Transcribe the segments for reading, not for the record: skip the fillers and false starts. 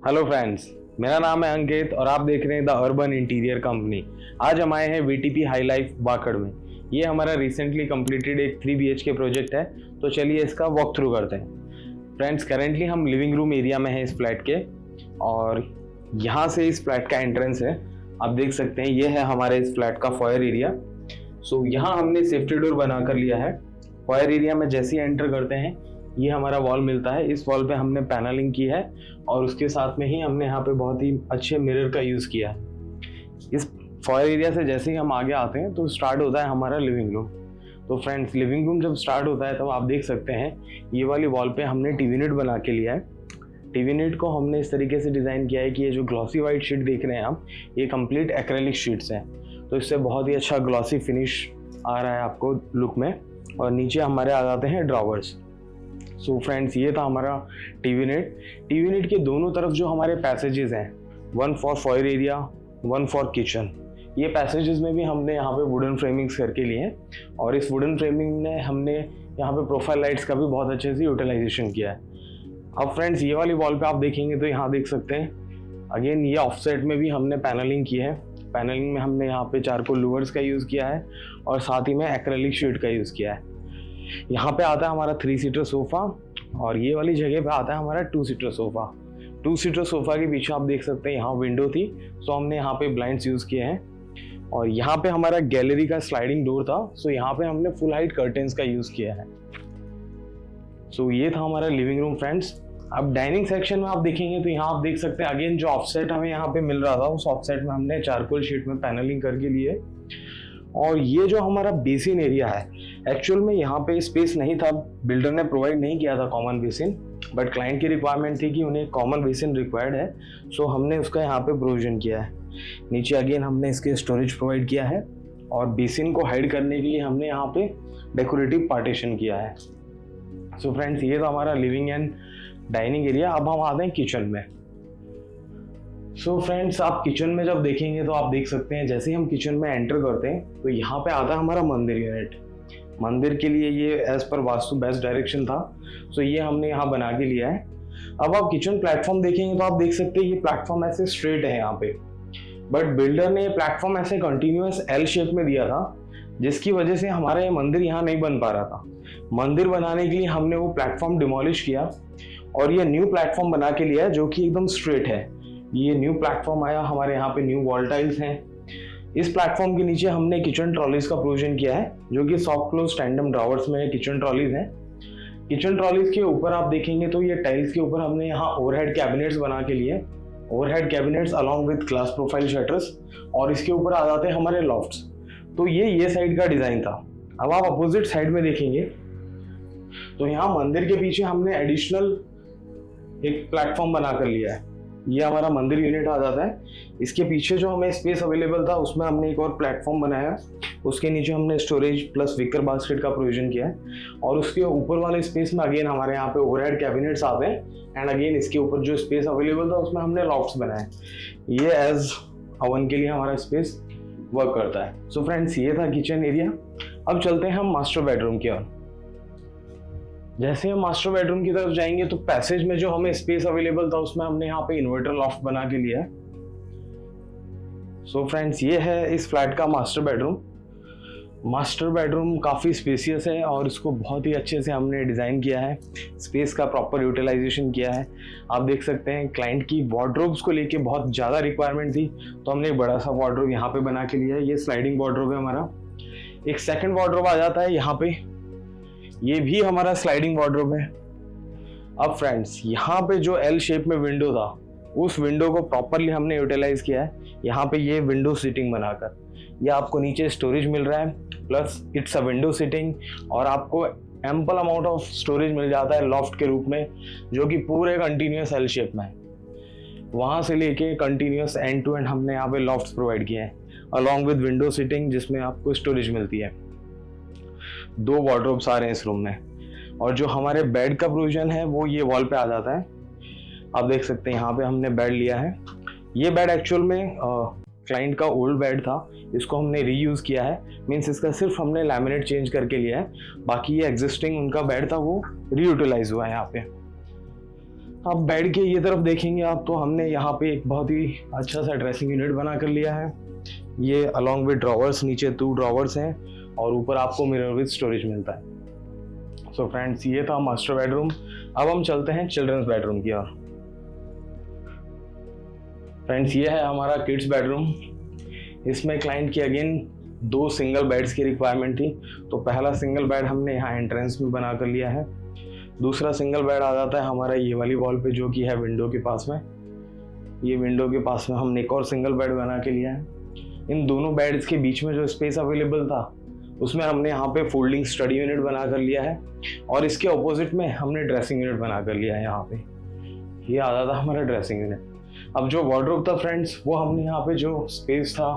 Hello friends, मेरा नाम है अंकित और आप देख रहे हैं द अर्बन इंटीरियर कंपनी। आज हम आए हैं वीटीपी हाई लाइफ वाकड़ में। ये हमारा रिसेंटली कंप्लीटेड एक 3 BHK प्रोजेक्ट है, तो चलिए इसका वॉक थ्रू करते हैं। फ्रेंड्स, करेंटली हम लिविंग रूम एरिया में हैं इस फ्लैट के, और यहाँ से इस फ्लैट का एंट्रेंस है। आप देख सकते हैं ये है हमारे इस फ्लैट का फॉयर एरिया। सो यहाँ हमने सेफ्टी डोर बना कर लिया है। फॉयर एरिया में जैसे ही एंटर करते हैं ये हमारा वॉल मिलता है। इस वॉल पे हमने पैनलिंग की है और उसके साथ में ही हमने यहाँ पे बहुत ही अच्छे मिरर का यूज़ किया है। इस फॉयर एरिया से जैसे ही हम आगे आते हैं तो स्टार्ट होता है हमारा लिविंग रूम। तो फ्रेंड्स, लिविंग रूम जब स्टार्ट होता है तब आप देख सकते हैं ये वाली वॉल पे हमने टीवी यूनिट बना के लिया है। टीवी यूनिट को हमने इस तरीके से डिज़ाइन किया है कि ये जो ग्लॉसी वाइट शीट देख रहे हैं आप, ये कंप्लीट एक्रेलिक शीट्स हैं, तो इससे बहुत ही अच्छा ग्लॉसी फिनिश आ रहा है आपको लुक में। और नीचे हमारे आ जाते हैं ड्रॉवर्स। सो फ्रेंड्स, ये था हमारा टीवी यूनिट। टीवी यूनिट के दोनों तरफ जो हमारे पैसेजेस हैं, one for foyer area, one for kitchen, ये पैसेजेस में भी हमने यहाँ पे वुडन फ्रेमिंग्स करके लिए हैं। और इस वुडन फ्रेमिंग में हमने यहाँ पे प्रोफाइल लाइट्स का भी बहुत अच्छे से यूटिलाइजेशन किया है। अब फ्रेंड्स, ये वाली वॉल पे आप देखेंगे तो यहाँ देख सकते हैं अगेन ये ऑफसेट में भी हमने पैनलिंग की है। पैनलिंग में हमने यहाँ पे चारकोल लूवर्स का यूज़ किया है और साथ ही में एक्रेलिक शीट का यूज़ किया है। यहाँ पे आता है हमारा 3 सीटर सोफ़ा और ये वाली जगह पे आता है हमारा 2 सीटर सोफ़ा। 2 सीटर सोफ़ा के पीछे आप देख सकते हैं यहाँ विंडो थी, सो हमने यहाँ पे ब्लाइंड्स यूज़ किए हैं। और यहाँ पे हमारा गैलरी का स्लाइडिंग डोर था, सो यहाँ पे हमने फुल हाइट कर्टेंस का यूज़ किया है। सो ये था हमारा लिविंग रूम फ्रेंड्स। अब डाइनिंग सेक्शन में आप देखेंगे तो यहाँ आप देख सकते हैं अगेन जो ऑफसेट हमें यहाँ पे मिल रहा था, उस ऑफसेट में हमने चारकोल शीट में पैनलिंग करके लिए। और ये जो हमारा बेसिन एरिया है, एक्चुअल में यहाँ पे स्पेस नहीं था, बिल्डर ने प्रोवाइड नहीं किया था कॉमन बेसिन, बट क्लाइंट की रिक्वायरमेंट थी कि उन्हें कॉमन बेसिन रिक्वायर्ड है, सो हमने उसका यहाँ पे प्रोविजन किया है। नीचे अगेन हमने इसके स्टोरेज प्रोवाइड किया है और बेसिन को हाइड करने के लिए हमने यहाँ पे डेकोरेटिव पार्टीशन किया है। सो फ्रेंड्स, ये तो हमारा लिविंग एंड डाइनिंग एरिया। अब हम आते हैं किचन में। सो फ्रेंड्स, आप किचन में जब देखेंगे तो आप देख सकते हैं जैसे ही हम किचन में एंटर करते हैं तो यहाँ पे आता है हमारा मंदिर यूनिट। मंदिर के लिए ये as per vastu best direction था, सो ये हमने यहाँ बना के लिया है। अब आप किचन प्लेटफॉर्म देखेंगे तो आप देख सकते हैं ये प्लेटफॉर्म ऐसे स्ट्रेट है यहाँ पे, बट बिल्डर ने ये प्लेटफॉर्म ऐसे कंटिन्यूअस L शेप में दिया था, जिसकी वजह से हमारा ये मंदिर यहाँ नहीं बन पा रहा था। मंदिर बनाने के लिए हमने वो प्लेटफॉर्म डिमोलिश किया और ये न्यू प्लेटफॉर्म बना के लिया है जो कि एकदम स्ट्रेट है। ये न्यू प्लेटफॉर्म आया, हमारे यहाँ पे न्यू वॉल टाइल्स हैं। इस प्लेटफॉर्म के नीचे हमने किचन ट्रॉलीज का प्रोविजन किया है, जो कि सॉफ्ट क्लोज टैंडम ड्रॉवर्स में किचन ट्रॉलीज हैं। किचन ट्रॉलीज के ऊपर आप देखेंगे तो ये टाइल्स के ऊपर हमने यहाँ ओवरहेड कैबिनेट्स बना के लिए, overhead cabinets along with glass profile shutters, और इसके ऊपर आ जाते हैं हमारे लॉफ्ट्स। तो ये साइड का डिजाइन था। अब आप अपोजिट साइड में देखेंगे तो यहाँ मंदिर के पीछे हमने एडिशनल एक प्लेटफॉर्म बना कर लिया है। ये हमारा मंदिर यूनिट आ जाता है। इसके पीछे जो हमें स्पेस अवेलेबल था उसमें हमने एक और प्लेटफॉर्म बनाया, उसके नीचे हमने स्टोरेज प्लस विकर बास्केट का प्रोविजन किया है। और उसके ऊपर वाले स्पेस में अगेन हमारे यहाँ पे ओवरहेड कैबिनेट्स आते हैं एंड अगेन इसके ऊपर जो स्पेस अवेलेबल था उसमें हमने लॉफ्ट्स बनाए। ये एज ओवन के लिए हमारा स्पेस वर्क करता है। सो फ्रेंड्स, ये था किचन एरिया। अब चलते हैं हम मास्टर बेडरूम की ओर। जैसे हम मास्टर बेडरूम की तरफ जाएंगे तो पैसेज में जो हमें स्पेस अवेलेबल था उसमें हमने यहाँ पे इन्वर्टर लॉफ्ट बना के लिया है। सो फ्रेंड्स, ये है इस फ्लैट का मास्टर बेडरूम। मास्टर बेडरूम काफ़ी स्पेसियस है और इसको बहुत ही अच्छे से हमने डिज़ाइन किया है, स्पेस का प्रॉपर यूटिलाइजेशन किया है। आप देख सकते हैं क्लाइंट की वार्डरोब्स को लेके बहुत ज़्यादा रिक्वायरमेंट थी, तो हमने एक बड़ा सा वार्डरोब यहाँ पे बना के लिया है। ये स्लाइडिंग वार्डरोब है हमारा। एक सेकेंड वार्डरोब आ जाता है यहाँ पे, ये भी हमारा स्लाइडिंग वार्डरोब है। अब फ्रेंड्स, यहाँ पे जो L शेप में विंडो था, उस विंडो को प्रॉपरली हमने यूटिलाइज किया है। यहाँ पे ये विंडो सीटिंग बनाकर ये आपको नीचे स्टोरेज मिल रहा है, plus it's a window seating, और आपको एम्पल अमाउंट ऑफ स्टोरेज मिल जाता है लॉफ्ट के रूप में, जो कि पूरे कंटिन्यूस L शेप में है। वहाँ से लेके कंटिन्यूस एंड टू एंड हमने यहाँ पे लॉफ्ट्स प्रोवाइड किए हैं अलॉन्ग विद विंडो सीटिंग, जिसमें आपको स्टोरेज मिलती है। 2 वार्डरोब्स आ रहे हैं इस रूम में, और जो हमारे बेड का प्रोविजन है वो ये वॉल पे आ जाता है। आप देख सकते हैं यहाँ पे हमने बेड लिया है। ये बेड एक्चुअल में क्लाइंट का ओल्ड बेड था, इसको हमने रीयूज़ किया है, मीन्स इसका सिर्फ हमने लैमिनेट चेंज करके लिया है, बाकी ये एग्जिस्टिंग उनका बेड था वो रीयूटिलाइज हुआ है यहाँ पे। अब बेड के ये तरफ देखेंगे आप तो हमने यहाँ पे एक बहुत ही अच्छा सा ड्रेसिंग यूनिट बना कर लिया है। ये अलॉन्ग विद ड्रॉवर्स, नीचे 2 ड्रॉवर्स हैं और ऊपर आपको मिरर विद स्टोरेज मिलता है। सो फ्रेंड्स, ये था मास्टर बेडरूम। अब हम चलते हैं चिल्ड्रंस बेडरूम की ओर। फ्रेंड्स, ये है हमारा किड्स बेडरूम। इसमें क्लाइंट की अगेन 2 सिंगल बेड्स की रिक्वायरमेंट थी, तो पहला सिंगल बेड हमने यहाँ एंट्रेंस में बना कर लिया है। दूसरा सिंगल बेड आ जाता है हमारा ये वाली वॉल पे, जो कि है विंडो के पास में। ये विंडो के पास में हमने एक और सिंगल बेड बना के लिया है। इन दोनों बेड्स के बीच में जो स्पेस अवेलेबल था उसमें हमने यहाँ पे फोल्डिंग स्टडी यूनिट बना कर लिया है और इसके ऑपोजिट में हमने ड्रेसिंग यूनिट बना कर लिया है। यहाँ पे ये आ जाता है हमारा ड्रेसिंग यूनिट। अब जो वार्डरोब था फ्रेंड्स, वो हमने यहाँ पे जो स्पेस था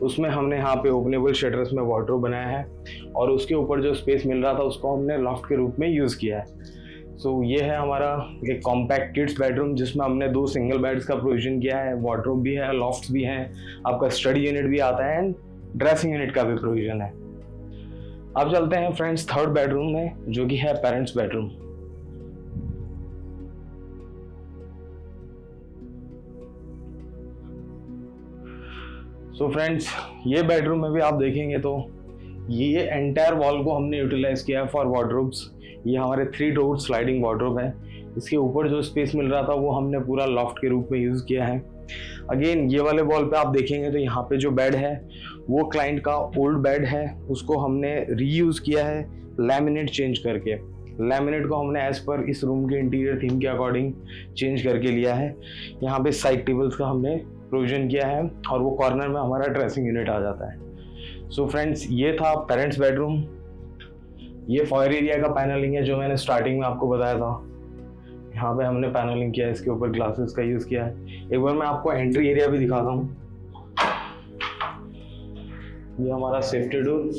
उसमें हमने यहाँ पे ओपनेबल शटर्स में वार्डरोब बनाया है और उसके ऊपर जो स्पेस मिल रहा था उसको हमने लॉफ्ट के रूप में यूज़ किया है। सो ये है हमारा एक कॉम्पैक्ट किड्स बेडरूम, जिसमें हमने 2 सिंगल बेड्स का प्रोविजन किया है, वार्डरोब भी है, लॉफ्ट्स भी हैं, आपका स्टडी यूनिट भी आता है एंड ड्रेसिंग यूनिट का भी प्रोविजन है। अब चलते हैं फ्रेंड्स 3rd बेडरूम में, जो कि है पेरेंट्स बेडरूम। सो फ्रेंड्स, ये बेडरूम में भी आप देखेंगे तो ये एंटायर वॉल को हमने यूटिलाइज किया है फॉर वार्डरोब्स। ये हमारे 3 डोर स्लाइडिंग वार्डरोब है। इसके ऊपर जो स्पेस मिल रहा था वो हमने पूरा लॉफ्ट के रूप में यूज़ किया है। अगेन ये वाले वॉल पे आप देखेंगे तो यहाँ पे जो बेड है वो क्लाइंट का ओल्ड बेड है, उसको हमने रीयूज़ किया है लैमिनेट चेंज करके। लैमिनेट को हमने एज पर इस रूम के इंटीरियर थीम के अकॉर्डिंग चेंज करके लिया है। यहाँ पे साइड टेबल्स का हमने प्रोविजन किया है और वो कॉर्नर में हमारा ड्रेसिंग यूनिट आ जाता है। सो फ्रेंड्स, ये था पेरेंट्स बेडरूम। ये फॉयर एरिया का पैनलिंग है जो मैंने स्टार्टिंग में आपको बताया था। यहाँ पे हमने पैनलिंग किया है, इसके ऊपर ग्लासेस का यूज़ किया है। एक बार मैं आपको एंट्री एरिया भी दिखाता हूँ। ये हमारा सेफ्टी डोर।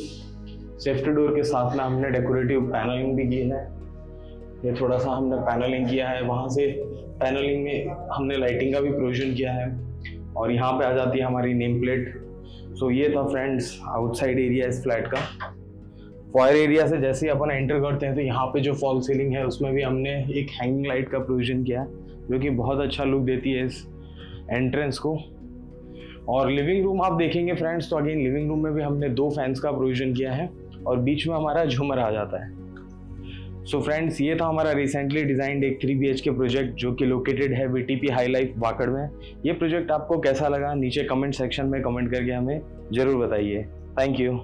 सेफ्टी डोर के साथ में हमने डेकोरेटिव पैनलिंग भी की है। ये थोड़ा सा हमने पैनलिंग किया है, वहाँ से पैनलिंग में हमने लाइटिंग का भी प्रोविजन किया है और यहाँ पे आ जाती है हमारी नेम प्लेट। सो ये था फ्रेंड्स आउटसाइड एरिया इस फ्लैट का। फॉयर एरिया से जैसे ही अपन एंटर करते हैं तो यहाँ पे जो फॉल सीलिंग है उसमें भी हमने एक हैंगिंग लाइट का प्रोविजन किया है, जो कि बहुत अच्छा लुक देती है इस एंट्रेंस को। और लिविंग रूम आप देखेंगे फ्रेंड्स तो अगेन लिविंग रूम में भी हमने 2 फैंस का प्रोविजन किया है और बीच में हमारा झूमर आ जाता है। सो फ्रेंड्स, ये था हमारा रिसेंटली डिजाइंड एक 3 BHK प्रोजेक्ट जो कि लोकेटेड है VTP हाई लाइफ वाकड़ में। ये प्रोजेक्ट आपको कैसा लगा नीचे कमेंट सेक्शन में कमेंट करके हमें ज़रूर बताइए। Thank you.